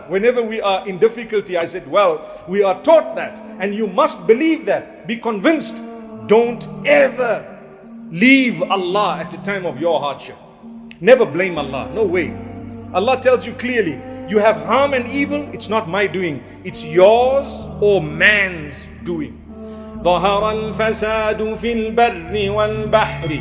whenever we are in difficulty, I said, well, we are taught that, and you must believe that. Be convinced. Don't ever leave Allah at the time of your hardship. Never blame Allah. No way. Allah tells you clearly, you have harm and evil, it's not my doing. It's yours or man's doing. ظهر الفساد في البر والبحر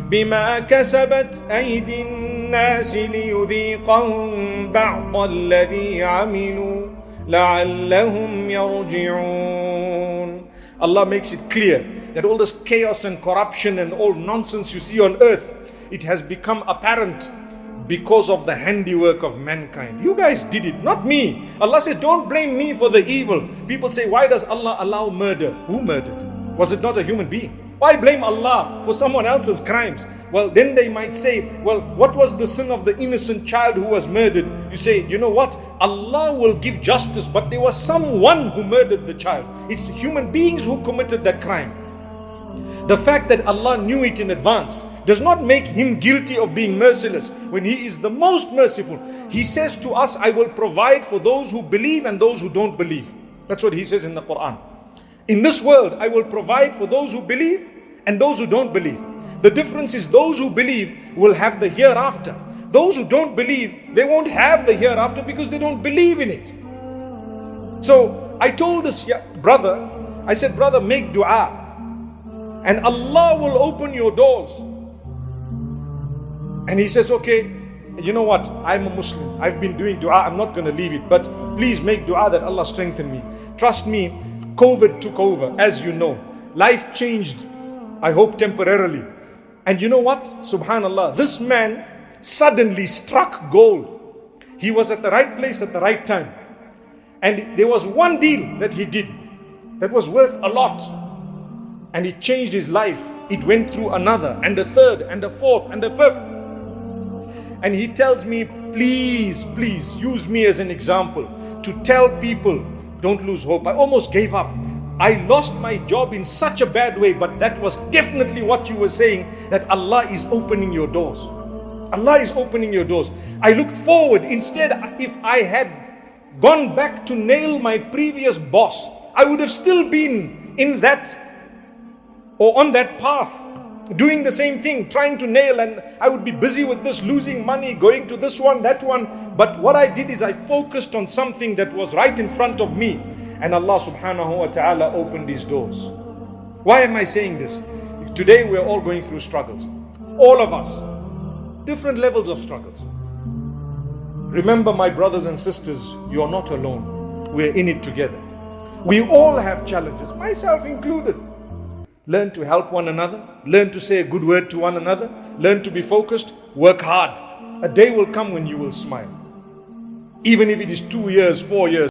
بما كسبت أيدي الناس ليذيقهم بعض الذي عملوا لعلهم يرجعون. Allah makes it clear that all this chaos and corruption and all nonsense you see on earth, it has become apparent because of the handiwork of mankind. You guys did it, not me. Allah says, don't blame me for the evil. People say, why does Allah allow murder? Who murdered? Was it not a human being? Why blame Allah for someone else's crimes? Well, then they might say, well, what was the sin of the innocent child who was murdered? You say, you know what? Allah will give justice, but there was someone who murdered the child. It's human beings who committed that crime. The fact that Allah knew it in advance does not make Him guilty of being merciless when He is the most merciful. He says to us, I will provide for those who believe and those who don't believe. That's what He says in the Quran. In this world, I will provide for those who believe and those who don't believe. The difference is those who believe will have the hereafter. Those who don't believe, they won't have the hereafter because they don't believe in it. So I told this brother, I said, brother, make dua. And Allah will open your doors. And he says, okay, you know what? I'm a Muslim. I've been doing dua. I'm not going to leave it. But please make dua that Allah strengthen me. Trust me, COVID took over, as you know. Life changed, I hope temporarily. And you know what? Subhanallah, this man suddenly struck gold. He was at the right place at the right time. And there was one deal that he did that was worth a lot. And it changed his life. It went through another, and a third, and a fourth, and a fifth. And he tells me, please, please use me as an example to tell people, don't lose hope. I almost gave up. I lost my job in such a bad way, but that was definitely what you were saying, that Allah is opening your doors. Allah is opening your doors. I looked forward. Instead, if I had gone back to nail my previous boss, I would have still been in that or on that path, doing the same thing, trying to nail, and I would be busy with this, losing money, going to this one, that one. But what I did is I focused on something that was right in front of me, and Allah subhanahu wa ta'ala opened these doors. Why am I saying this? Today we're all going through struggles. All of us. Different levels of struggles. Remember, my brothers and sisters, you're not alone. We're in it together. We all have challenges, myself included. Learn to help one another. Learn to say a good word to one another. Learn to be focused. Work hard. A day will come when you will smile. Even if it is 2 years, 4 years.